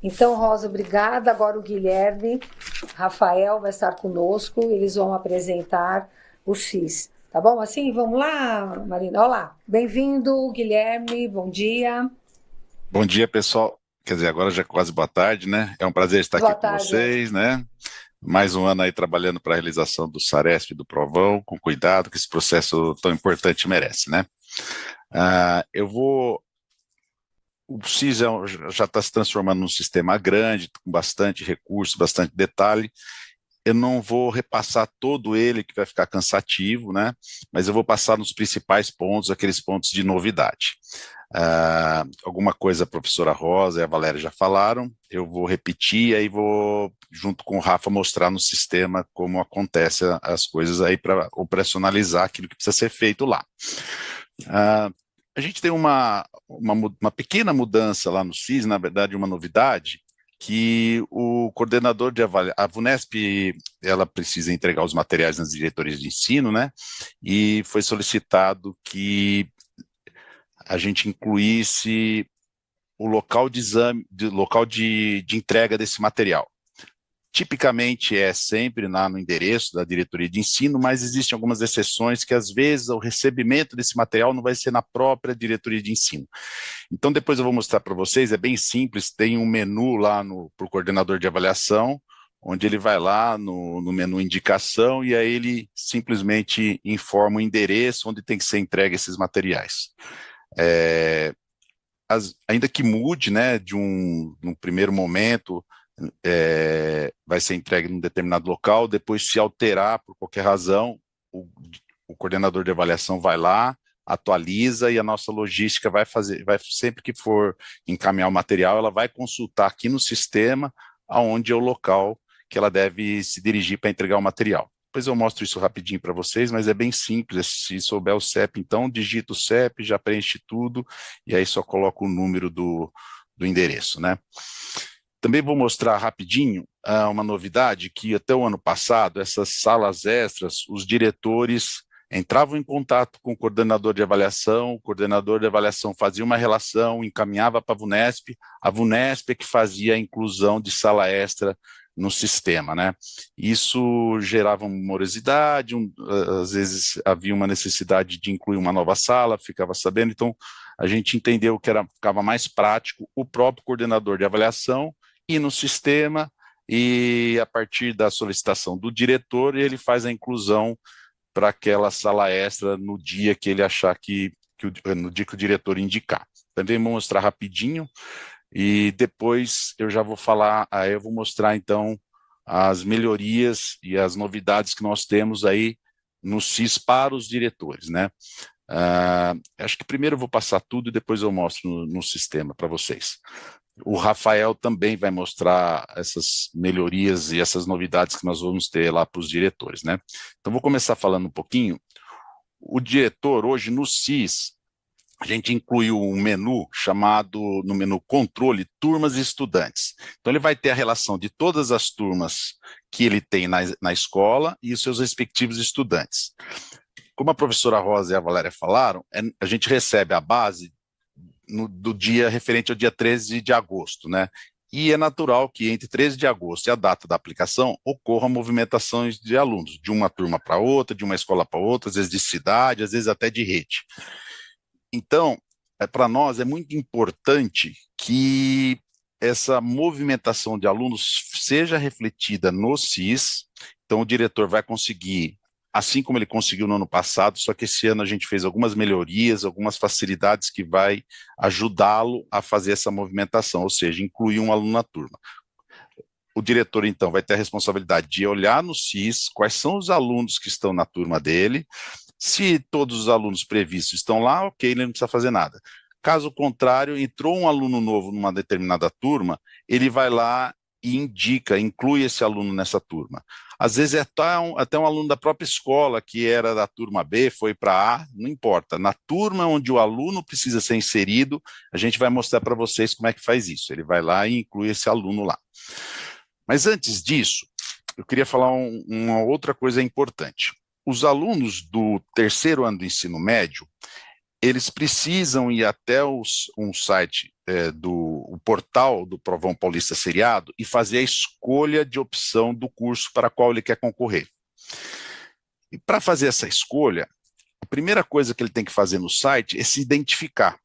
Então, Rosa, obrigada. Agora o Guilherme, Rafael vai estar conosco, eles vão apresentar o X. Tá bom? Assim, vamos lá, Marina. Olá, bem-vindo, Guilherme, bom dia. Bom dia, pessoal. Quer dizer, agora já é quase boa tarde, né? É um prazer estar aqui Boa com tarde aí. vocês, né? Mais um ano aí trabalhando para a realização do Saresp e do Provão, com cuidado que esse processo tão importante merece, né? Eu vou. O CIS já está se transformando num sistema grande, com bastante recurso, bastante detalhe. Eu não vou repassar todo ele, que vai ficar cansativo, né? Mas eu vou passar nos principais pontos, aqueles pontos de novidade. Alguma coisa a professora Rosa e a Valéria já falaram, eu vou repetir, aí vou, junto com o Rafa, mostrar no sistema como acontecem as coisas aí para operacionalizar aquilo que precisa ser feito lá. A gente tem uma pequena mudança lá no CIS, na verdade uma novidade, que o coordenador de avaliação, a VUNESP, ela precisa entregar os materiais nas diretorias de ensino, né? E foi solicitado que a gente incluísse o local de exame, local de entrega desse material. Tipicamente é sempre lá no endereço da diretoria de ensino, mas existem algumas exceções que às vezes o recebimento desse material não vai ser na própria diretoria de ensino. Então depois eu vou mostrar para vocês, é bem simples, tem um menu lá para o coordenador de avaliação, onde ele vai lá no menu indicação e aí ele simplesmente informa o endereço onde tem que ser entregue esses materiais. Ainda que mude, né, num primeiro momento, vai ser entregue em um determinado local, depois se alterar por qualquer razão, o coordenador de avaliação vai lá, atualiza e a nossa logística vai sempre que for encaminhar o material, ela vai consultar aqui no sistema aonde é o local que ela deve se dirigir para entregar o material. Depois eu mostro isso rapidinho para vocês, mas é bem simples. Se souber o CEP, então digita o CEP, já preenche tudo e aí só coloca o número do endereço, né? Também vou mostrar rapidinho uma novidade que até o ano passado, essas salas extras, os diretores entravam em contato com o coordenador de avaliação fazia uma relação, encaminhava para a VUNESP é que fazia a inclusão de sala extra no sistema, né? Isso gerava uma morosidade, às vezes havia uma necessidade de incluir uma nova sala, ficava sabendo, então a gente entendeu que ficava mais prático o próprio coordenador de avaliação ir no sistema e a partir da solicitação do diretor ele faz a inclusão para aquela sala extra no dia que ele achar no dia que o diretor indicar. Também vou mostrar rapidinho e depois eu já vou falar, aí eu vou mostrar então as melhorias e as novidades que nós temos aí no CIS para os diretores, né? Acho que primeiro eu vou passar tudo e depois eu mostro no sistema para vocês. O Rafael também vai mostrar essas melhorias e essas novidades que nós vamos ter lá para os diretores, né? Então, vou começar falando um pouquinho. O diretor, hoje no CIS, a gente incluiu um menu chamado, no menu controle, turmas e estudantes. Então, ele vai ter a relação de todas as turmas que ele tem na escola e os seus respectivos estudantes. Como a professora Rosa e a Valéria falaram, a gente recebe a base do dia referente ao dia 13 de agosto, né? E é natural que entre 13 de agosto e a data da aplicação ocorram movimentações de alunos, de uma turma para outra, de uma escola para outra, às vezes de cidade, às vezes até de rede. Então, para nós é muito importante que essa movimentação de alunos seja refletida no CIS, então o diretor vai conseguir, assim como ele conseguiu no ano passado, só que esse ano a gente fez algumas melhorias, algumas facilidades que vai ajudá-lo a fazer essa movimentação, ou seja, incluir um aluno na turma. O diretor, então, vai ter a responsabilidade de olhar no CIS quais são os alunos que estão na turma dele. Se todos os alunos previstos estão lá, ok, ele não precisa fazer nada. Caso contrário, entrou um aluno novo numa determinada turma, ele vai lá e indica, inclui esse aluno nessa turma. Às vezes é até um aluno da própria escola que era da turma B, foi para A, não importa. Na turma onde o aluno precisa ser inserido, a gente vai mostrar para vocês como é que faz isso. Ele vai lá e inclui esse aluno lá. Mas antes disso, eu queria falar uma outra coisa importante. Os alunos do terceiro ano do ensino médio, eles precisam ir até um site o portal do Provão Paulista Seriado e fazer a escolha de opção do curso para qual ele quer concorrer. E para fazer essa escolha, a primeira coisa que ele tem que fazer no site é se identificar.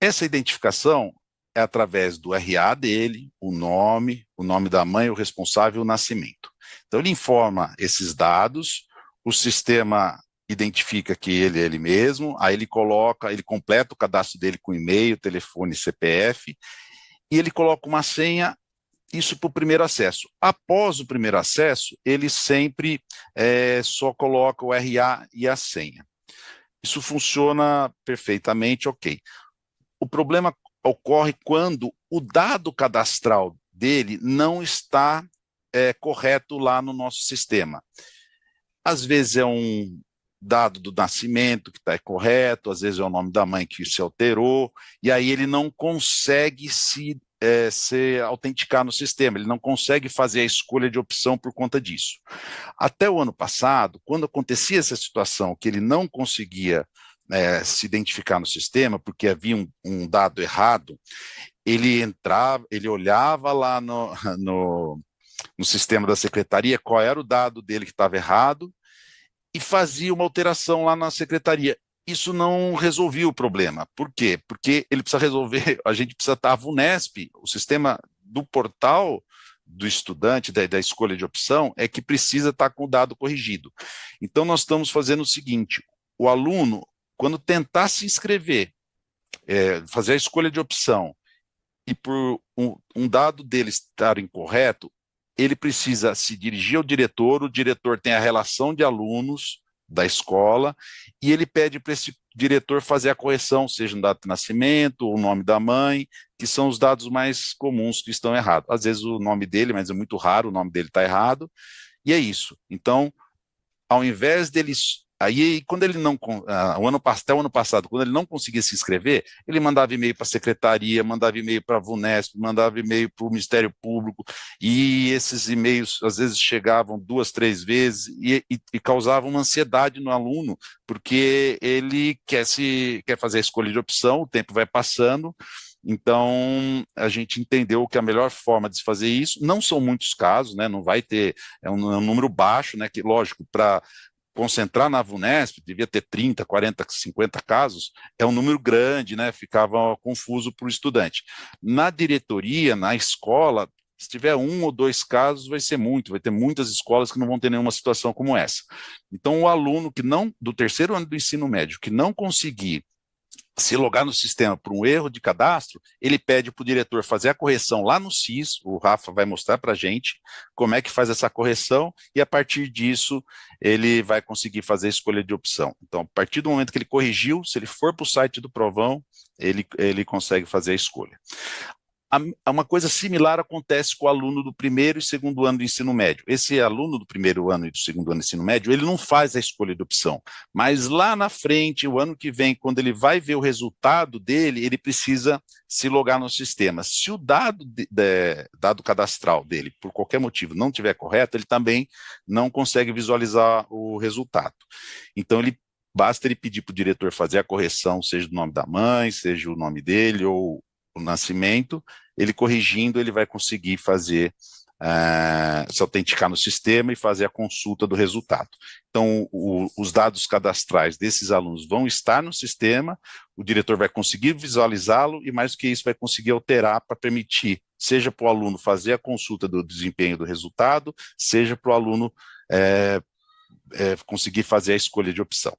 Essa identificação é através do RA dele, o nome da mãe, o responsável, o nascimento. Então ele informa esses dados, o sistema identifica que ele é ele mesmo, aí ele completa o cadastro dele com e-mail, telefone, CPF, e ele coloca uma senha, isso para o primeiro acesso. Após o primeiro acesso, ele sempre só coloca o RA e a senha. Isso funciona perfeitamente, ok. O problema ocorre quando o dado cadastral dele não está correto lá no nosso sistema. Às vezes é um dado do nascimento que está correto, às vezes é o nome da mãe que se alterou, e aí ele não consegue se autenticar no sistema, ele não consegue fazer a escolha de opção por conta disso. Até o ano passado, quando acontecia essa situação que ele não conseguia se identificar no sistema, porque havia um dado errado, ele entrava, ele olhava lá no sistema da secretaria qual era o dado dele que estava errado e fazia uma alteração lá na secretaria. Isso não resolvia o problema. Por quê? Porque ele precisa resolver, a gente precisa estar a VUNESP, o sistema do portal do estudante, da escolha de opção, é que precisa estar com o dado corrigido. Então nós estamos fazendo o seguinte, o aluno, quando tentar se inscrever, fazer a escolha de opção, e por um dado dele estar incorreto, ele precisa se dirigir ao diretor, o diretor tem a relação de alunos da escola, e ele pede para esse diretor fazer a correção, seja no dado de nascimento, ou o nome da mãe, que são os dados mais comuns que estão errados. Às vezes o nome dele, mas é muito raro, o nome dele está errado, e é isso. Então, ao invés deles... Aí, quando ele não, até o ano passado, quando ele não conseguia se inscrever, ele mandava e-mail para a secretaria, mandava e-mail para a VUNESP, mandava e-mail para o Ministério Público, e esses e-mails às vezes chegavam 2, 3 vezes e causavam uma ansiedade no aluno, porque ele quer fazer a escolha de opção, o tempo vai passando. Então, a gente entendeu que a melhor forma de se fazer isso, não são muitos casos, né, não vai ter, é um número baixo, né, que lógico, para concentrar na VUNESP, devia ter 30, 40, 50 casos, é um número grande, né? Ficava confuso para o estudante. Na diretoria, na escola, se tiver 1 ou 2 casos, vai ser muito, vai ter muitas escolas que não vão ter nenhuma situação como essa. Então, o aluno do terceiro ano do ensino médio, que não conseguir se logar no sistema por um erro de cadastro, ele pede para o diretor fazer a correção lá no SIS, o Rafa vai mostrar para a gente como é que faz essa correção, e a partir disso ele vai conseguir fazer a escolha de opção. Então, a partir do momento que ele corrigiu, se ele for para o site do Provão, ele consegue fazer a escolha. Uma coisa similar acontece com o aluno do primeiro e segundo ano do ensino médio. Esse aluno do primeiro ano e do segundo ano do ensino médio, ele não faz a escolha de opção, mas lá na frente, o ano que vem, quando ele vai ver o resultado dele, ele precisa se logar no sistema. Se o dado cadastral dele, por qualquer motivo, não estiver correto, ele também não consegue visualizar o resultado. Então, basta ele pedir para o diretor fazer a correção, seja do nome da mãe, seja o nome dele, ou o nascimento, ele corrigindo, ele vai conseguir fazer, se autenticar no sistema e fazer a consulta do resultado. Então, os dados cadastrais desses alunos vão estar no sistema, o diretor vai conseguir visualizá-lo e, mais do que isso, vai conseguir alterar para permitir, seja para o aluno fazer a consulta do desempenho do resultado, seja para o aluno conseguir fazer a escolha de opção.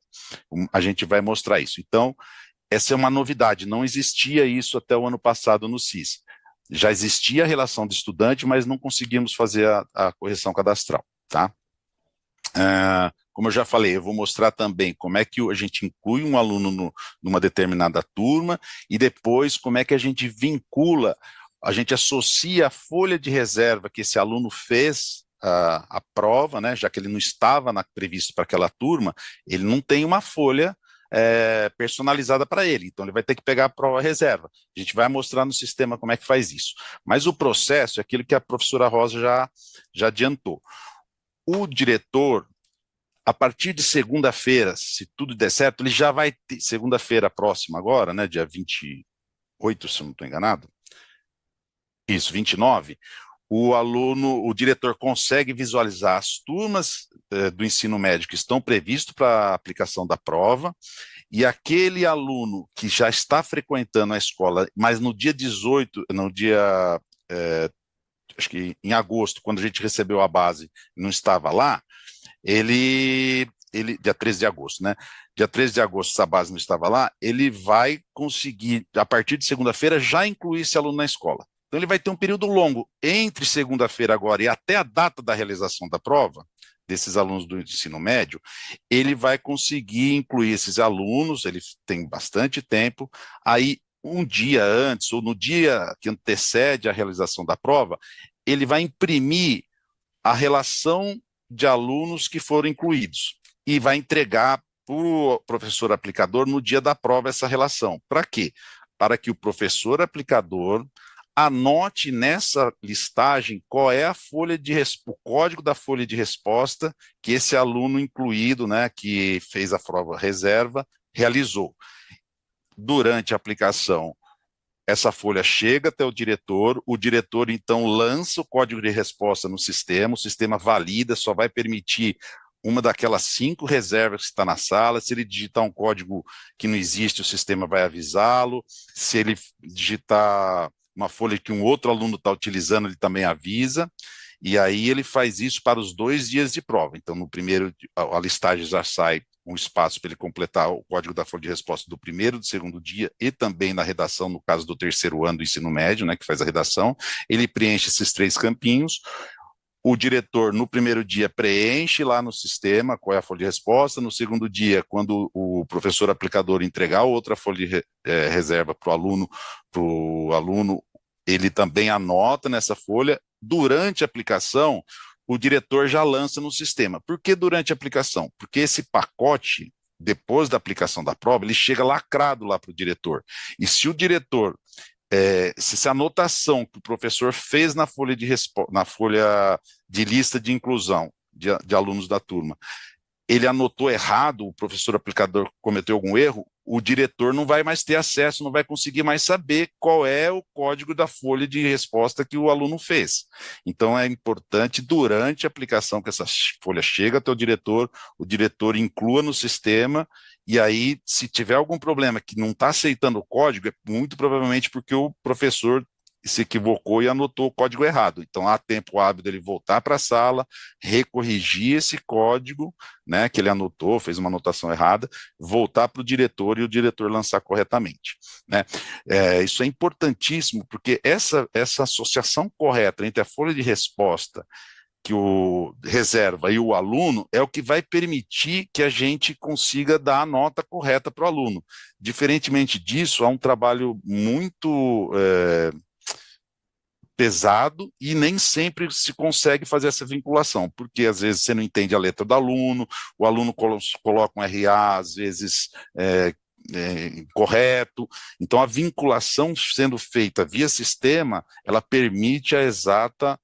A gente vai mostrar isso. Então, essa é uma novidade, não existia isso até o ano passado no SIS. Já existia a relação de estudante, mas não conseguimos fazer a correção cadastral, tá? Como eu já falei, eu vou mostrar também como é que a gente inclui um aluno numa determinada turma e depois como é que a gente vincula, a gente associa a folha de reserva que esse aluno fez a prova, né, já que ele não estava previsto para aquela turma, ele não tem uma folha personalizada para ele, então ele vai ter que pegar a prova reserva. A gente vai mostrar no sistema como é que faz isso. Mas o processo é aquilo que a professora Rosa já adiantou. O diretor, a partir de segunda-feira, se tudo der certo, ele já vai ter, segunda-feira próxima agora, né, dia 28, se eu não estou enganado, isso, 29, o diretor consegue visualizar as turmas do ensino médio que estão previstos para a aplicação da prova, e aquele aluno que já está frequentando a escola, mas no dia 18, no dia, acho que em agosto, quando a gente recebeu a base, não estava lá, dia 13 de agosto, né? Dia 13 de agosto, se a base não estava lá, ele vai conseguir, a partir de segunda-feira, já incluir esse aluno na escola. Então, ele vai ter um período longo entre segunda-feira agora e até a data da realização da prova, desses alunos do ensino médio, ele vai conseguir incluir esses alunos, ele tem bastante tempo, aí um dia antes, ou no dia que antecede a realização da prova, ele vai imprimir a relação de alunos que foram incluídos e vai entregar para o professor aplicador no dia da prova essa relação. Para quê? Para que o professor aplicador anote nessa listagem qual é o código da folha de resposta que esse aluno incluído, né, que fez a prova reserva, realizou. Durante a aplicação, essa folha chega até o diretor então lança o código de resposta no sistema, o sistema valida, só vai permitir uma daquelas 5 reservas que está na sala. Se ele digitar um código que não existe, o sistema vai avisá-lo. Se ele digitar uma folha que um outro aluno está utilizando, ele também avisa. E aí ele faz isso para os 2 dias de prova. Então, no primeiro, a listagem já sai um espaço para ele completar o código da folha de resposta do primeiro, do segundo dia e também na redação, no caso do terceiro ano do ensino médio, né, que faz a redação. Ele preenche esses 3 campinhos. O diretor, no primeiro dia, preenche lá no sistema qual é a folha de resposta. No segundo dia, quando o professor aplicador entregar outra folha de reserva para o aluno, ele também anota nessa folha. Durante a aplicação, o diretor já lança no sistema. Por que durante a aplicação? Porque esse pacote, depois da aplicação da prova, ele chega lacrado lá para o diretor. E se o diretor se essa anotação que o professor fez na folha de lista de inclusão de alunos da turma, ele anotou errado, o professor aplicador cometeu algum erro, o diretor não vai mais ter acesso, não vai conseguir mais saber qual é o código da folha de resposta que o aluno fez. Então é importante, durante a aplicação, que essa folha chega até o diretor inclua no sistema. E aí, se tiver algum problema que não está aceitando o código, é muito provavelmente porque o professor se equivocou e anotou o código errado. Então, há tempo hábil dele voltar para a sala, recorrigir esse código, né, que ele anotou, fez uma anotação errada, voltar para o diretor e o diretor lançar corretamente, né? Isso é importantíssimo, porque essa associação correta entre a folha de resposta que o reserva e o aluno é o que vai permitir que a gente consiga dar a nota correta para o aluno. Diferentemente disso, há um trabalho muito pesado e nem sempre se consegue fazer essa vinculação, porque às vezes você não entende a letra do aluno, o aluno coloca um RA, às vezes correto. Então, a vinculação sendo feita via sistema, ela permite a exata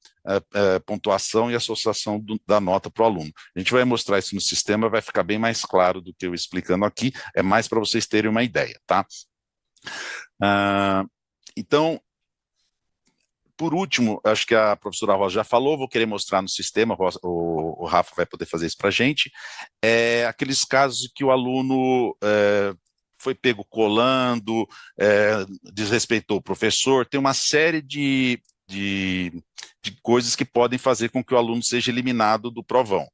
pontuação e associação da nota para o aluno. A gente vai mostrar isso no sistema, vai ficar bem mais claro do que eu explicando aqui, é mais para vocês terem uma ideia, tá? Então, por último, acho que a professora Rosa já falou, vou querer mostrar no sistema, o Rafa vai poder fazer isso para a gente, aqueles casos que o aluno foi pego colando, desrespeitou o professor, tem uma série de coisas que podem fazer com que o aluno seja eliminado do provão.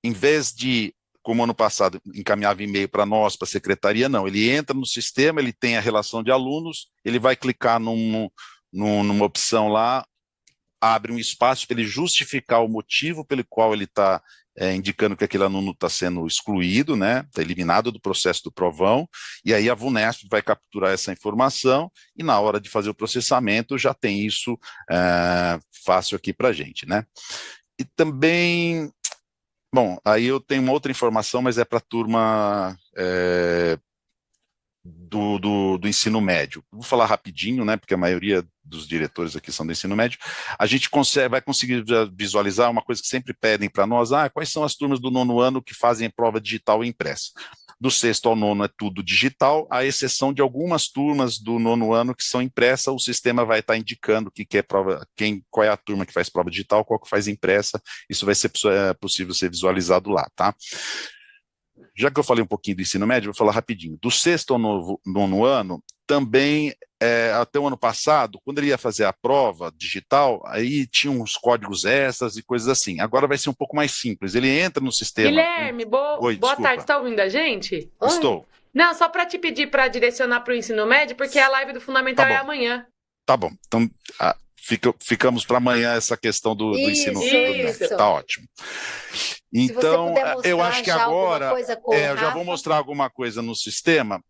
Em vez de, como ano passado, encaminhava e-mail para nós, para a secretaria, não, ele entra no sistema, ele tem a relação de alunos, ele vai clicar numa opção lá, abre um espaço para ele justificar o motivo pelo qual ele está indicando que aquele aluno está sendo excluído, né, está eliminado do processo do provão, e aí a VUNESP vai capturar essa informação, e na hora de fazer o processamento já tem isso fácil aqui para a gente, né. E também, bom, aí eu tenho uma outra informação, mas é para a turma do ensino médio. Vou falar rapidinho, né, porque a maioria dos diretores aqui são do ensino médio. A gente vai conseguir visualizar uma coisa que sempre pedem para nós, quais são as turmas do 9º ano que fazem prova digital e impressa? Do sexto ao nono é tudo digital, à exceção de algumas turmas do nono ano que são impressas, o sistema vai estar indicando que é prova, qual é a turma que faz prova digital, qual que faz impressa, isso vai ser possível ser visualizado lá, tá? Já que eu falei um pouquinho do ensino médio, vou falar rapidinho. Do sexto ao nono ano, também, até o ano passado, quando ele ia fazer a prova digital, aí tinha uns códigos extras e coisas assim. Agora vai ser um pouco mais simples. Ele entra no sistema... Guilherme, Oi, boa desculpa. tarde, está ouvindo a gente? Estou. Não, só para te pedir para direcionar para o ensino médio, porque a live do Fundamental é amanhã. Tá bom, então ficamos para amanhã essa questão do ensino médio. Tá ótimo. Então, eu acho que agora eu já vou mostrar alguma coisa no sistema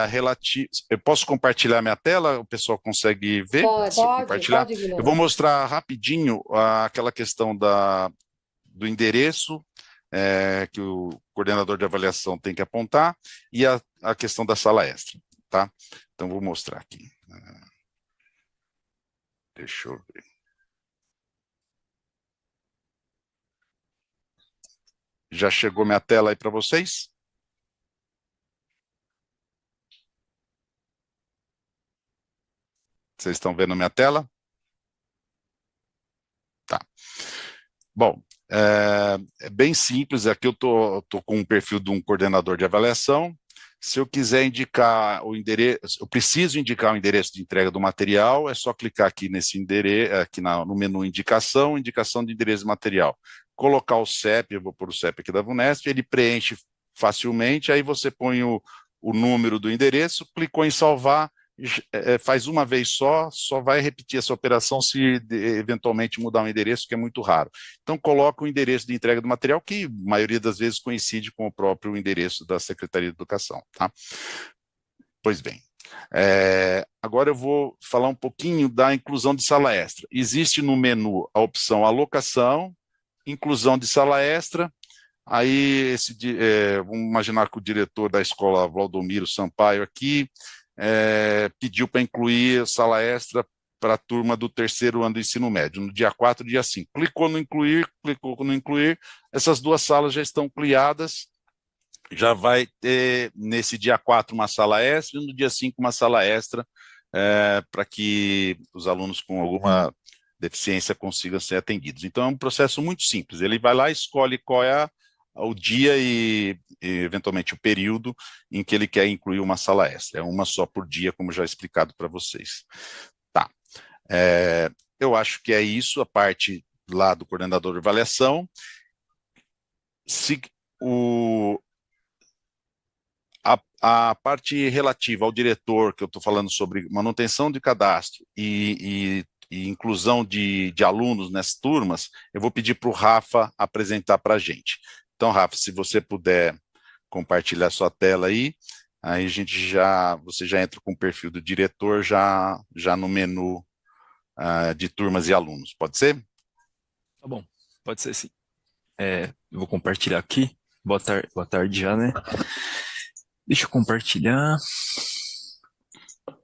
relativo. Eu posso compartilhar minha tela? O pessoal consegue ver? Pode compartilhar. Eu vou mostrar rapidinho aquela questão do endereço que o coordenador de avaliação tem que apontar e a questão da sala extra, tá? Então, vou mostrar aqui. Deixa eu ver. Já chegou minha tela aí para vocês? Vocês estão vendo minha tela? Tá. Bom, é bem simples. Aqui eu tô com um perfil de um coordenador de avaliação. Se eu quiser indicar o endereço, eu preciso indicar o endereço de entrega do material, é só clicar aqui nesse endereço, aqui no menu indicação de endereço de material. Colocar o CEP, eu vou pôr o CEP aqui da VUNESP, ele preenche facilmente, aí você põe o número do endereço, clicou em salvar, faz uma vez só vai repetir essa operação se eventualmente mudar o endereço, que é muito raro. Então coloca o endereço de entrega do material, que a maioria das vezes coincide com o próprio endereço da Secretaria de Educação, tá? Pois bem. Agora eu vou falar um pouquinho da inclusão de sala extra. Existe no menu a opção alocação, inclusão de sala extra. Aí, vamos imaginar que o diretor da escola Valdomiro Sampaio aqui pediu para incluir sala extra para a turma do terceiro ano do ensino médio, no dia 4 e dia 5. Clicou no incluir, essas duas salas já estão criadas, já vai ter nesse dia 4 uma sala extra e no dia 5 uma sala extra para que os alunos com alguma deficiência consigam ser atendidos. Então é um processo muito simples, ele vai lá, escolhe qual é o dia e eventualmente o período em que ele quer incluir uma sala extra, é uma só por dia, como já explicado para vocês. Tá, eu acho que é isso, a parte lá do coordenador de avaliação. A parte relativa ao diretor, que eu estou falando sobre manutenção de cadastro e inclusão de alunos nessas turmas, eu vou pedir para o Rafa apresentar para a gente. Então, Rafa, se você puder compartilhar sua tela aí você já entra com o perfil do diretor já no menu de turmas e alunos, pode ser? Tá bom, pode ser sim. Eu vou compartilhar aqui. Boa tarde já, né? Deixa eu compartilhar.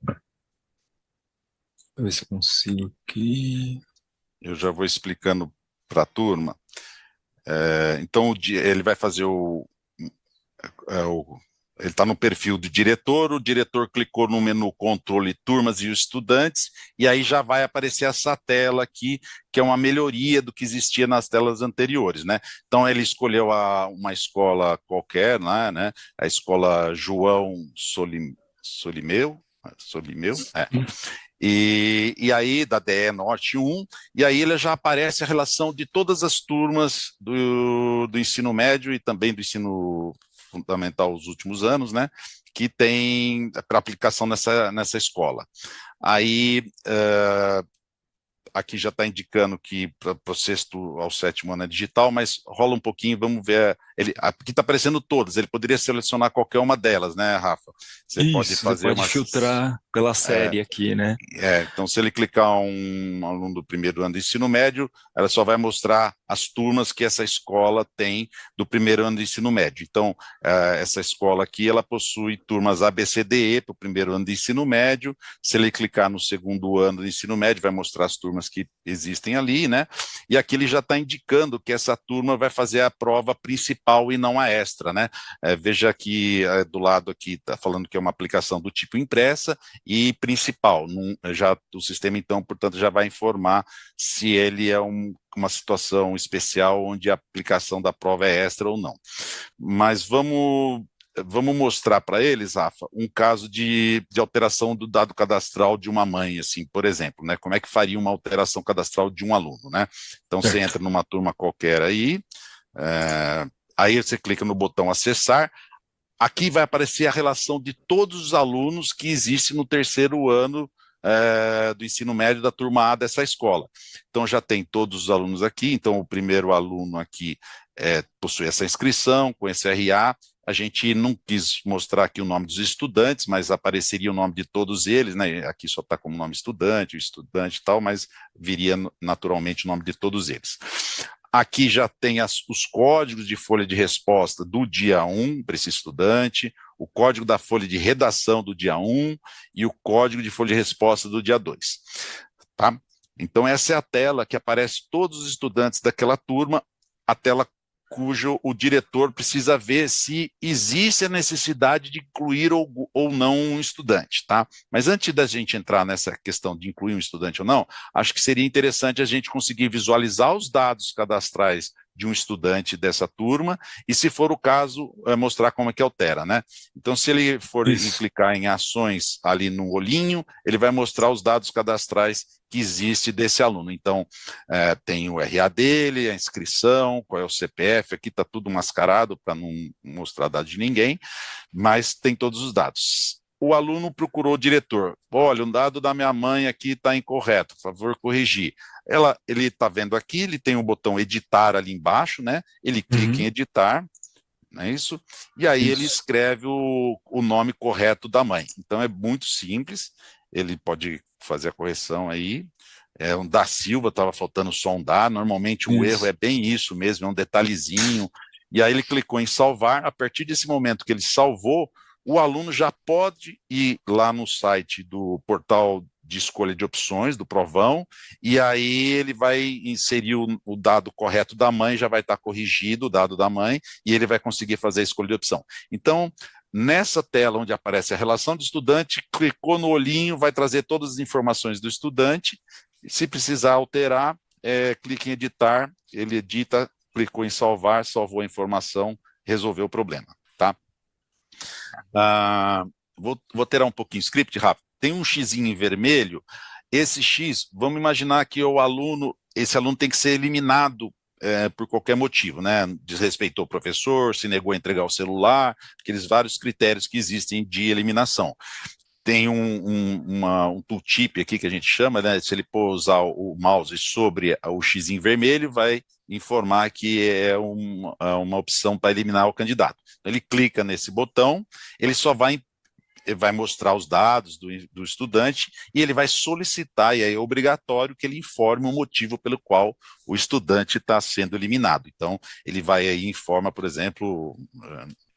Deixa eu ver se eu consigo aqui. Eu já vou explicando para a turma. Então, ele vai fazer ele está no perfil do diretor, o diretor clicou no menu controle turmas e os estudantes, e aí já vai aparecer essa tela aqui, que é uma melhoria do que existia nas telas anteriores, né? Então ele escolheu uma escola qualquer, né? A escola João Solimeu, e aí da DE Norte 1, e aí ele já aparece a relação de todas as turmas do ensino médio e também do ensino fundamental os últimos anos, né, que tem para aplicação nessa escola. Aí, aqui já está indicando que para o sexto ao sétimo ano é digital, mas rola um pouquinho, vamos ver, aqui está aparecendo todas, ele poderia selecionar qualquer uma delas, né, Rafa? Você pode filtrar pela série aqui, né? Então se ele clicar um aluno do primeiro ano do ensino médio, ela só vai mostrar as turmas que essa escola tem do primeiro ano do ensino médio. Então, essa escola aqui, ela possui turmas A, B, C, D, E para o primeiro ano do ensino médio. Se ele clicar no segundo ano do ensino médio, vai mostrar as turmas que existem ali, né? E aqui ele já está indicando que essa turma vai fazer a prova principal principal e não a extra, né? Veja aqui, do lado aqui, está falando que é uma aplicação do tipo impressa e principal. Já o sistema, então, portanto, já vai informar se ele é uma situação especial onde a aplicação da prova é extra ou não. Mas vamos mostrar para eles, Rafa, um caso de alteração do dado cadastral de uma mãe, assim, por exemplo, né? Como é que faria uma alteração cadastral de um aluno, né? Então, você entra numa turma qualquer aí, aí você clica no botão acessar, aqui vai aparecer a relação de todos os alunos que existem no terceiro ano do ensino médio da turma A dessa escola. Então, já tem todos os alunos aqui, então o primeiro aluno aqui possui essa inscrição com esse RA. A gente não quis mostrar aqui o nome dos estudantes, mas apareceria o nome de todos eles, né? Aqui só está como nome estudante, o estudante e tal, mas viria naturalmente o nome de todos eles. Aqui já tem os códigos de folha de resposta do dia 1 para esse estudante, o código da folha de redação do dia 1 e o código de folha de resposta do dia 2. Tá? Então, essa é a tela que aparece todos os estudantes daquela turma, a tela cujo o diretor precisa ver se existe a necessidade de incluir ou não um estudante, tá? Mas antes da gente entrar nessa questão de incluir um estudante ou não, acho que seria interessante a gente conseguir visualizar os dados cadastrais de um estudante dessa turma, e se for o caso, mostrar como é que altera, né? Então, se ele for clicar em ações ali no olhinho, ele vai mostrar os dados cadastrais que existe desse aluno. Então, tem o RA dele, a inscrição, qual é o CPF, aqui está tudo mascarado para não mostrar dados de ninguém, mas tem todos os dados. O aluno procurou o diretor, olha, um dado da minha mãe aqui está incorreto, por favor, corrigir. Ele está vendo aqui, ele tem o botão editar ali embaixo, né? Ele clica em editar, não é isso? E aí ele escreve o nome correto da mãe. Então é muito simples, ele pode fazer a correção aí. Um da Silva, estava faltando só um da, normalmente o erro é bem isso mesmo, é um detalhezinho. E aí ele clicou em salvar, a partir desse momento que ele salvou, o aluno já pode ir lá no site do portal de escolha de opções, do Provão, e aí ele vai inserir o dado correto da mãe, já vai estar corrigido o dado da mãe, e ele vai conseguir fazer a escolha de opção. Então, nessa tela onde aparece a relação do estudante, clicou no olhinho, vai trazer todas as informações do estudante, se precisar alterar, clique em editar, ele edita, clicou em salvar, salvou a informação, resolveu o problema, tá? Vou alterar um pouquinho o script, Rafa. Tem um xizinho em vermelho, esse X, vamos imaginar que esse aluno tem que ser eliminado por qualquer motivo, né? Desrespeitou o professor, se negou a entregar o celular, aqueles vários critérios que existem de eliminação. Tem um tooltip aqui que a gente chama, né? Se ele pousar o mouse sobre o X em vermelho, vai informar que é uma opção para eliminar o candidato. Então, ele clica nesse botão, ele só vai mostrar os dados do estudante e ele vai solicitar, e aí é obrigatório que ele informe o motivo pelo qual o estudante está sendo eliminado. Então, ele vai aí e informa, por exemplo,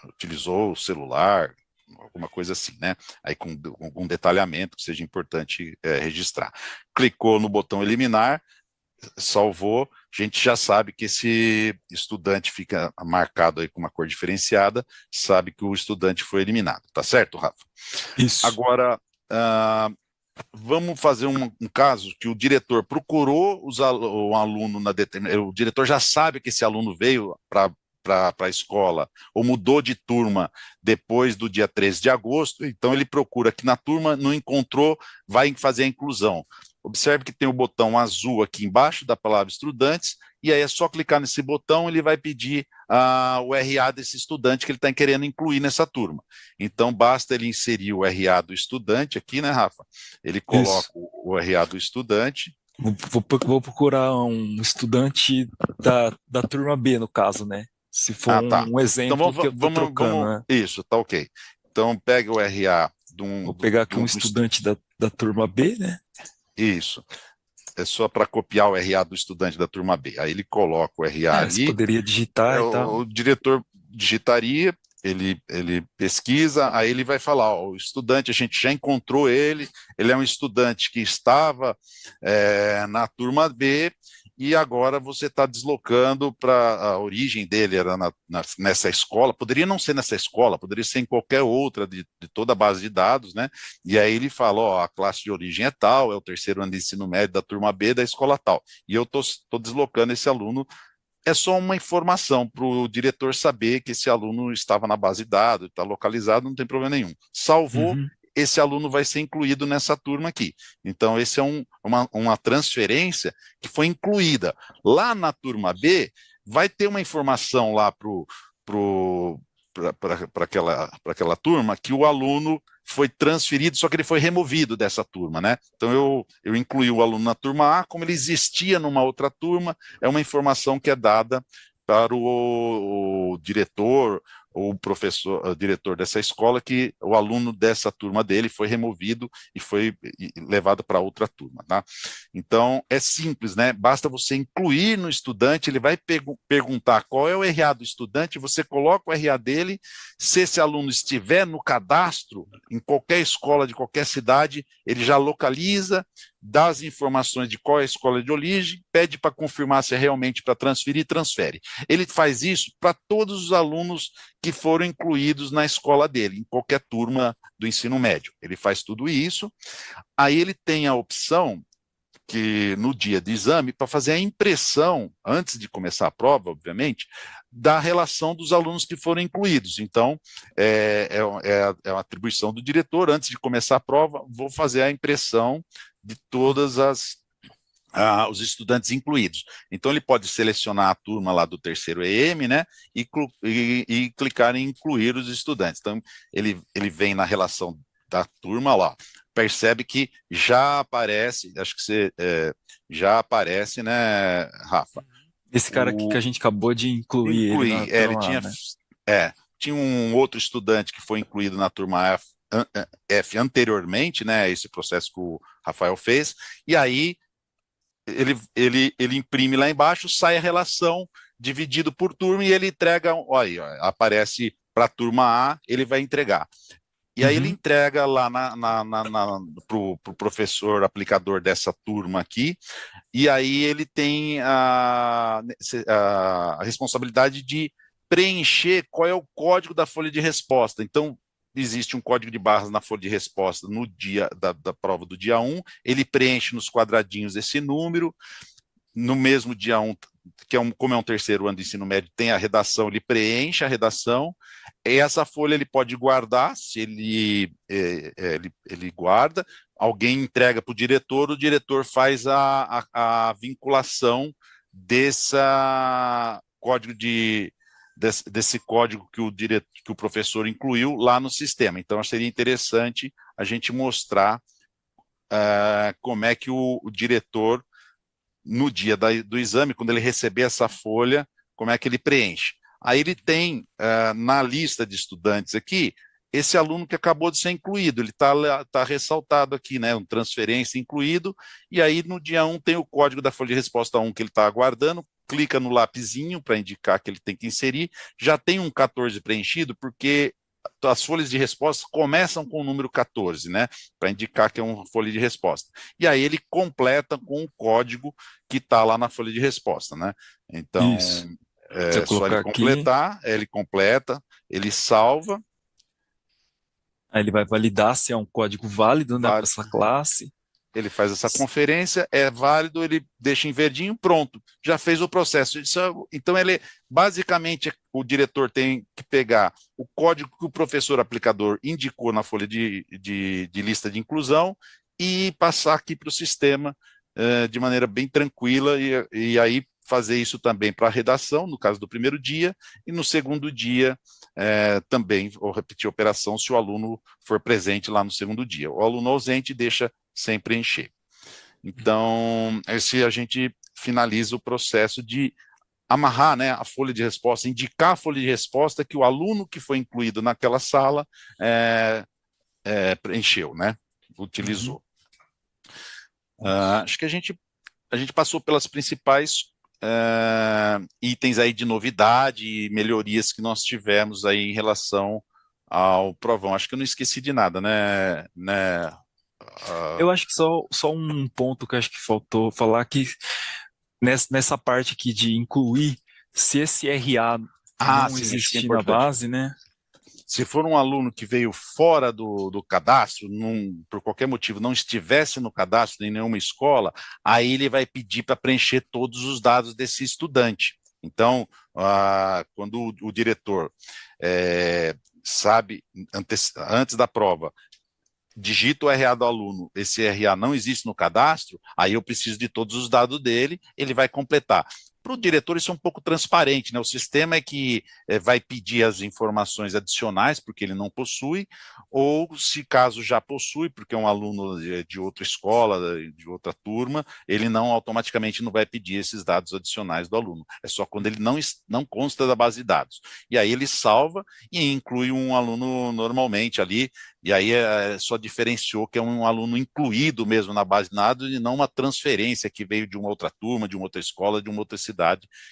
utilizou o celular, alguma coisa assim, né? Aí com algum detalhamento que seja importante registrar. Clicou no botão eliminar, salvou, a gente já sabe que esse estudante fica marcado aí com uma cor diferenciada, sabe que o estudante foi eliminado, tá certo, Rafa? Isso. Agora, vamos fazer um caso que o diretor procurou o aluno o diretor já sabe que esse aluno veio para a escola, ou mudou de turma depois do dia 13 de agosto, então ele procura que na turma não encontrou, vai fazer a inclusão. Observe que tem o botão azul aqui embaixo da palavra estudantes, e aí é só clicar nesse botão, ele vai pedir o RA desse estudante que ele está querendo incluir nessa turma. Então, basta ele inserir o RA do estudante aqui, né, Rafa? Ele coloca o RA do estudante. Vou procurar um estudante da turma B, no caso, né? Se for tá. um exemplo então, que eu estou trocando, né? Isso, tá ok. Então, pega o RA Vou pegar aqui um estudante da turma B, né? Isso. É só para copiar o RA do estudante da turma B. Aí ele coloca o RA ali. Você poderia digitar e tal. O diretor digitaria, ele pesquisa, aí ele vai falar, o estudante, a gente já encontrou ele é um estudante que estava na turma B, e agora você está deslocando para a origem dele, era nessa escola, poderia não ser nessa escola, poderia ser em qualquer outra de toda a base de dados, né? E aí ele fala, ó, a classe de origem é tal, é o terceiro ano de ensino médio da turma B da escola tal, e eu estou deslocando esse aluno. É só uma informação para o diretor saber que esse aluno estava na base de dados, está localizado, não tem problema nenhum. Salvou, Uhum. esse aluno vai ser incluído nessa turma aqui. Então, esse é uma transferência que foi incluída. Lá na turma B, vai ter uma informação lá para aquela turma que o aluno foi transferido, só que ele foi removido dessa turma, né? Então eu incluí o aluno na turma A, como ele existia numa outra turma, é uma informação que é dada para o diretor ou professor, o diretor dessa escola, que o aluno dessa turma dele foi removido e foi levado para outra turma, tá? Então, é simples, né? Basta você incluir no estudante, ele vai perguntar qual é o RA do estudante, você coloca o RA dele, se esse aluno estiver no cadastro, em qualquer escola de qualquer cidade, ele já localiza, dá as informações de qual é a escola de origem, pede para confirmar se é realmente para transferir, transfere. Ele faz isso para todos os alunos que foram incluídos na escola dele, em qualquer turma do ensino médio. Ele faz tudo isso, aí ele tem a opção que no dia de exame, para fazer a impressão, antes de começar a prova, obviamente, da relação dos alunos que foram incluídos. Então, é uma atribuição do diretor, antes de começar a prova, vou fazer a impressão de todas os estudantes incluídos. Então, ele pode selecionar a turma lá do terceiro EM, né, e clicar em incluir os estudantes. Então, ele vem na relação da turma lá, percebe que já aparece, acho que você já aparece, né, Rafa? Esse cara aqui que a gente acabou de incluir ele na Ele turma, tinha, né? tinha um outro estudante que foi incluído na turma F anteriormente, né, esse processo que o Rafael fez, e aí ele imprime lá embaixo, sai a relação dividido por turma e ele entrega, olha, aparece para a turma A, ele vai entregar. E aí ele Uhum. entrega lá para o professor aplicador dessa turma aqui, e aí ele tem a responsabilidade de preencher qual é o código da folha de resposta. Então, existe um código de barras na folha de resposta no dia da prova do dia 1, ele preenche nos quadradinhos esse número, no mesmo dia 1, como é um terceiro ano de ensino médio, tem a redação, ele preenche a redação, e essa folha ele pode guardar, se ele guarda, alguém entrega para o diretor faz a vinculação desse código que o professor incluiu lá no sistema. Então, seria interessante a gente mostrar como é que o diretor, no dia do exame, quando ele receber essa folha, como é que ele preenche. Aí ele tem, na lista de estudantes aqui, esse aluno que acabou de ser incluído, ele está ressaltado aqui, né, um transferência incluído, e aí no dia 1 tem o código da folha de resposta 1 que ele está aguardando, clica no lapisinho para indicar que ele tem que inserir, já tem um 14 preenchido, porque as folhas de resposta começam com o número 14, né, para indicar que é uma folha de resposta. E aí ele completa com o código que está lá na folha de resposta, né? Então, Isso. Se eu é só ele colocar aqui, completar, ele completa, ele salva, aí ele vai validar se é um código válido, né, para essa classe. ele faz essa conferência, é válido, ele deixa em verdinho, pronto, já fez o processo. Então, basicamente, o diretor tem que pegar o código que o professor aplicador indicou na folha de lista de inclusão e passar aqui para o sistema de maneira bem tranquila, e aí fazer isso também para a redação, no caso do primeiro dia, e no segundo dia também, ou repetir a operação se o aluno for presente lá no segundo dia. O aluno ausente deixa sem preencher. Então, esse a gente finaliza o processo de amarrar, né, a folha de resposta, indicar a folha de resposta que o aluno que foi incluído naquela sala preencheu, né, utilizou. Acho que a gente passou pelas principais itens aí de novidade e melhorias que nós tivemos aí em relação ao provão. Acho que eu não esqueci de nada, né? Eu acho que só um ponto que eu acho que faltou falar, que nessa parte aqui de incluir, se esse RA não Sim, isso que é existir na importante. base, né? Se for um aluno que veio fora do cadastro, por qualquer motivo não estivesse no cadastro em nenhuma escola, aí ele vai pedir para preencher todos os dados desse estudante. Então, quando o diretor sabe, antes da prova, digita o RA do aluno, esse RA não existe no cadastro, aí eu preciso de todos os dados dele, ele vai completar. Para o diretor isso é um pouco transparente, né? O sistema é que vai pedir as informações adicionais, porque ele não possui, ou se caso já possui, porque é um aluno de outra escola, de outra turma, ele automaticamente não vai pedir esses dados adicionais do aluno. É só quando ele não consta da base de dados. E aí ele salva e inclui um aluno normalmente ali, e aí só diferenciou que é um aluno incluído mesmo na base de dados e não uma transferência que veio de uma outra turma, de uma outra escola, de uma outra cidade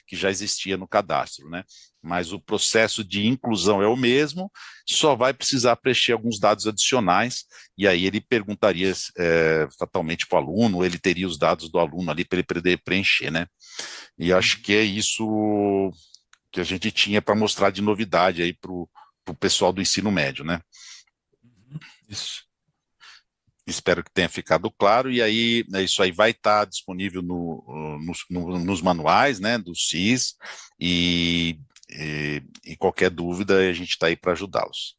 que já existia no cadastro, né? Mas o processo de inclusão é o mesmo, só vai precisar preencher alguns dados adicionais, e aí ele perguntaria fatalmente para o aluno, ou ele teria os dados do aluno ali para ele poder preencher, né? E acho que é isso que a gente tinha para mostrar de novidade aí para o pessoal do ensino médio, né? Isso. Espero que tenha ficado claro, e aí isso aí vai estar disponível nos manuais, né, do SIS, e qualquer dúvida a gente está aí para ajudá-los.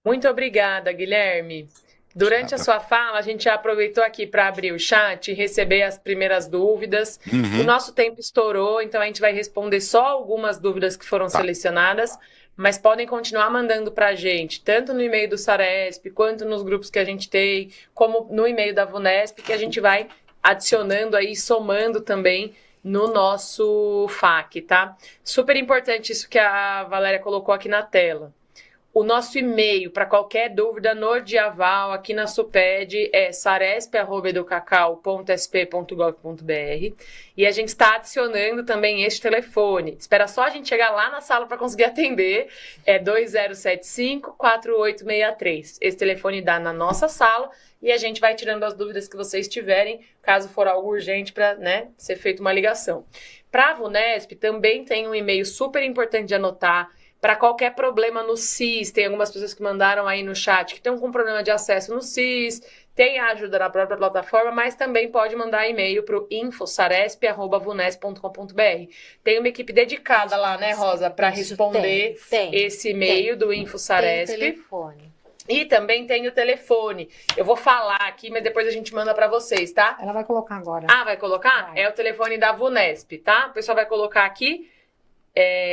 Muito obrigada, Guilherme. Durante a sua fala, a gente já aproveitou aqui para abrir o chat e receber as primeiras dúvidas. O nosso tempo estourou, então a gente vai responder só algumas dúvidas que foram selecionadas, mas podem continuar mandando para a gente, tanto no e-mail do Saresp, quanto nos grupos que a gente tem, como no e-mail da VUNESP, que a gente vai adicionando aí, somando também no nosso FAQ, tá? Super importante isso que a Valéria colocou aqui na tela. O nosso e-mail para qualquer dúvida no Diaval, aqui na SUPED, é saresp.educacau.sp.gov.br, e a gente está adicionando também este telefone. Espera só a gente chegar lá na sala para conseguir atender, é 2075-4863. Esse telefone dá na nossa sala e a gente vai tirando as dúvidas que vocês tiverem, caso for algo urgente para, né, ser feita uma ligação. Para a VUNESP também tem um e-mail super importante de anotar, para qualquer problema no SIS. Tem algumas pessoas que mandaram aí no chat que estão com problema de acesso no SIS, tem a ajuda na própria plataforma, mas também pode mandar e-mail para o info.saresp@vunesp.com.br. Tem uma equipe dedicada lá, né, Rosa, para responder esse e-mail do InfoSaresp. Tem telefone. E também tem o telefone. Eu vou falar aqui, mas depois a gente manda para vocês, tá? Ela vai colocar agora. Ah, vai colocar? Vai. É o telefone da VUNESP, tá? O pessoal vai colocar aqui.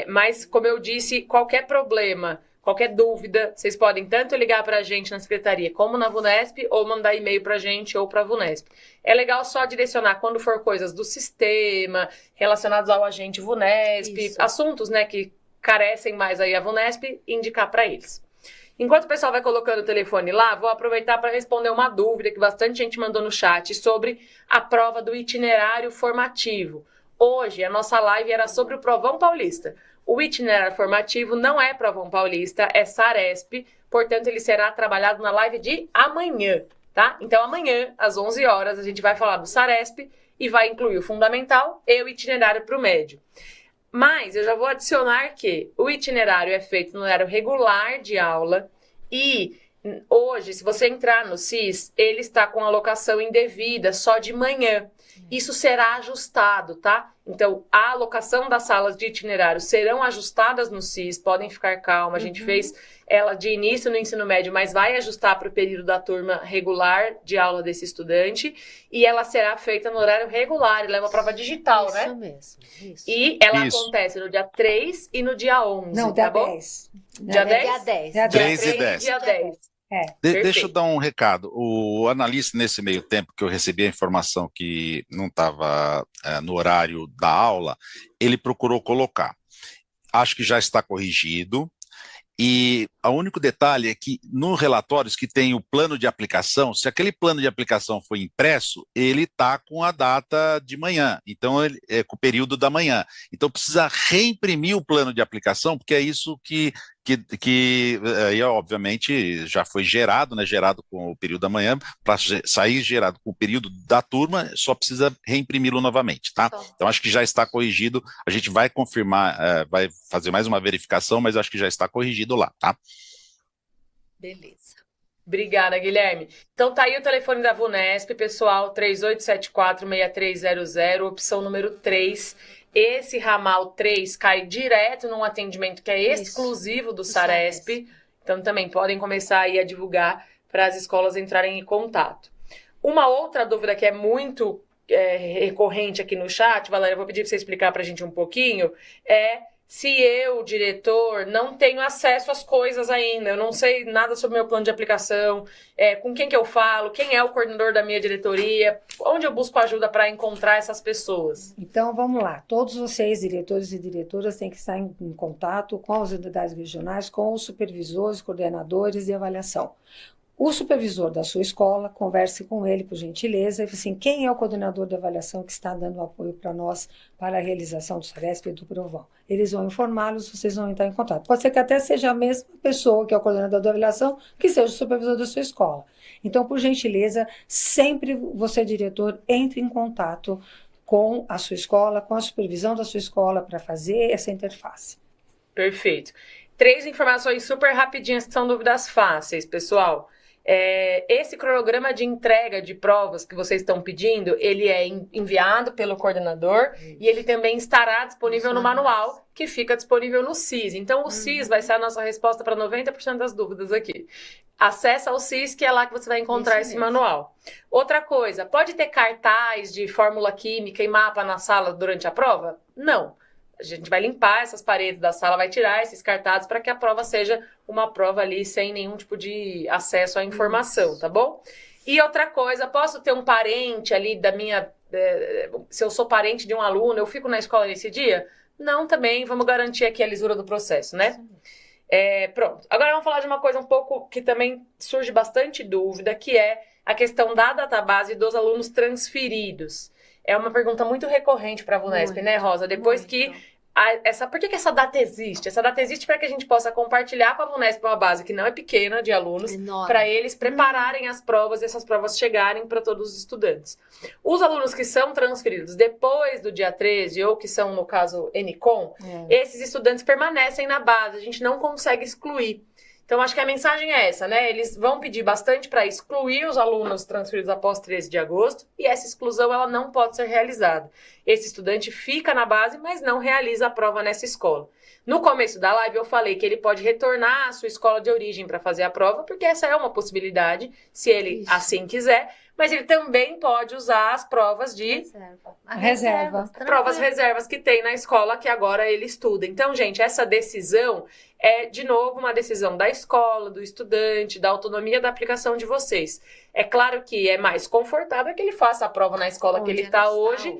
Mas, como eu disse, qualquer problema, qualquer dúvida, vocês podem tanto ligar para a gente na secretaria como na VUNESP, ou mandar e-mail para a gente ou para a VUNESP. É legal só direcionar quando for coisas do sistema, relacionados ao agente VUNESP, Isso. assuntos, né, que carecem mais aí a VUNESP, indicar para eles. Enquanto o pessoal vai colocando o telefone lá, vou aproveitar para responder uma dúvida que bastante gente mandou no chat sobre a prova do itinerário formativo. Hoje, a nossa live era sobre o Provão Paulista. O itinerário formativo não é Provão Paulista, é Saresp, portanto, ele será trabalhado na live de amanhã, tá? Então, amanhã, às 11 horas, a gente vai falar do Saresp e vai incluir o fundamental e o itinerário para o médio. Mas eu já vou adicionar que o itinerário é feito no horário regular de aula e hoje, se você entrar no SIS, ele está com alocação indevida só de manhã. Isso será ajustado, tá? Então, a alocação das salas de itinerário serão ajustadas no SIS, podem ficar calma. A gente fez ela de início no ensino médio, mas vai ajustar para o período da turma regular de aula desse estudante. E ela será feita no horário regular, ela é uma prova digital, Isso né? mesmo. Isso. E ela Isso. acontece no dia 3 e no dia 11, Não, tá dia bom? 10. Dia 10? Dia 10. Dia 3 e 3 10. e dia 10. Deixa eu Perfeito. dar um recado. O analista, nesse meio tempo que eu recebi a informação que não estava no horário da aula, ele procurou colocar. Acho que já está corrigido. E o único detalhe é que no relatórios que tem o plano de aplicação, se aquele plano de aplicação foi impresso, ele está com a data de manhã, então com o período da manhã. Então precisa reimprimir o plano de aplicação, porque é isso que que aí, obviamente, já foi gerado, né? Gerado com o período da manhã, para sair gerado com o período da turma, só precisa reimprimí-lo novamente, tá? Então, acho que já está corrigido. A gente vai confirmar, vai fazer mais uma verificação, mas acho que já está corrigido lá, tá? Beleza. Obrigada, Guilherme. Então tá aí o telefone da VUNESP, pessoal, 3874-6300, opção número 3. Esse ramal 3 cai direto num atendimento que é exclusivo do Saresp. Então também podem começar aí a divulgar para as escolas entrarem em contato. Uma outra dúvida que é muito recorrente aqui no chat, Valéria, eu vou pedir para você explicar para a gente um pouquinho, se eu, diretor, não tenho acesso às coisas ainda, eu não sei nada sobre o meu plano de aplicação, com quem que eu falo, quem é o coordenador da minha diretoria, onde eu busco ajuda para encontrar essas pessoas? Então, vamos lá. Todos vocês, diretores e diretoras, têm que estar em contato com as unidades regionais, com os supervisores, coordenadores de avaliação. O supervisor da sua escola, converse com ele, por gentileza, e assim, quem é o coordenador de avaliação que está dando apoio para nós, para a realização do Saresp e do Provão. Eles vão informá-los, vocês vão entrar em contato. Pode ser que até seja a mesma pessoa que é o coordenador de avaliação, que seja o supervisor da sua escola. Então, por gentileza, sempre você, diretor, entre em contato com a sua escola, com a supervisão da sua escola, para fazer essa interface. Perfeito. 3 informações super rapidinhas que são dúvidas fáceis, pessoal. Esse cronograma de entrega de provas que vocês estão pedindo, ele é enviado pelo coordenador e ele também estará disponível no manual, que fica disponível no SIS. Então, o SIS vai ser a nossa resposta para 90% das dúvidas aqui. Acessa o SIS, que é lá que você vai encontrar esse manual. Outra coisa, pode ter cartaz de fórmula química e mapa na sala durante a prova? Não. A gente vai limpar essas paredes da sala, vai tirar esses cartazes para que a prova seja uma prova ali sem nenhum tipo de acesso à informação, tá bom? E outra coisa, posso ter um parente ali da minha... se eu sou parente de um aluno, eu fico na escola nesse dia? Não, também, vamos garantir aqui a lisura do processo, né? Pronto. Agora vamos falar de uma coisa um pouco que também surge bastante dúvida, que é a questão da database dos alunos transferidos. É uma pergunta muito recorrente para a VUNESP, né, Rosa? Depois que... por que essa data existe? Essa data existe para que a gente possa compartilhar com a VUNESP uma base que não é pequena de alunos, para eles prepararem as provas e essas provas chegarem para todos os estudantes. Os alunos que são transferidos depois do dia 13, ou que são, no caso, NCOM, esses estudantes permanecem na base, a gente não consegue excluir. Então, acho que a mensagem é essa, né? Eles vão pedir bastante para excluir os alunos transferidos após 13 de agosto, e essa exclusão ela não pode ser realizada. Esse estudante fica na base, mas não realiza a prova nessa escola. No começo da live, eu falei que ele pode retornar à sua escola de origem para fazer a prova, porque essa é uma possibilidade, se ele assim quiser, mas ele também pode usar as provas de... Provas reservas que tem na escola que agora ele estuda. Então, gente, essa decisão é, de novo, uma decisão da escola, do estudante, da autonomia da aplicação de vocês. É claro que é mais confortável que ele faça a prova na escola que ele está hoje,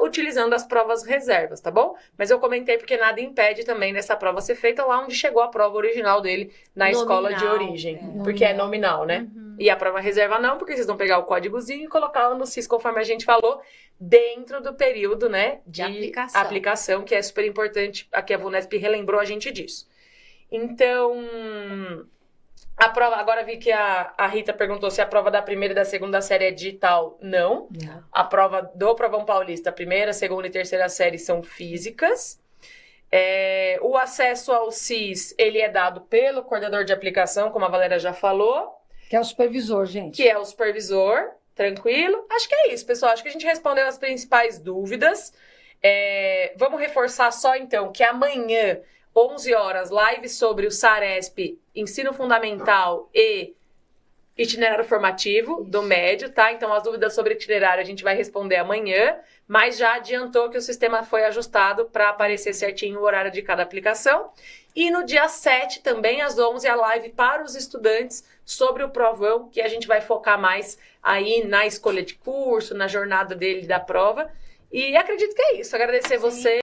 utilizando as provas reservas, tá bom? Mas eu comentei porque nada impede também dessa prova ser feita lá onde chegou a prova original dele, na escola de origem. Porque é nominal, né? E a prova reserva não, porque vocês vão pegar o códigozinho e colocar no SIS, conforme a gente falou, dentro do período, né, de aplicação, que é super importante. Aqui a VUNESP relembrou a gente disso. Então, a prova, agora vi que a Rita perguntou se a prova da primeira e da segunda série é digital. Não. A prova do Provão Paulista, a primeira, segunda e terceira série são físicas. O acesso ao SIS, ele é dado pelo coordenador de aplicação, como a Valéria já falou. Que é o supervisor, gente. Que é o supervisor, tranquilo. Acho que é isso, pessoal. Acho que a gente respondeu as principais dúvidas. Vamos reforçar só, então, que amanhã, 11 horas, live sobre o Saresp, Ensino Fundamental e Itinerário Formativo do médio, tá? Então, as dúvidas sobre itinerário a gente vai responder amanhã, mas já adiantou que o sistema foi ajustado para aparecer certinho o horário de cada aplicação. E no dia 7, também às 11, a live para os estudantes sobre o provão, que a gente vai focar mais aí na escolha de curso, na jornada dele da prova. E acredito que é isso. Agradecer você.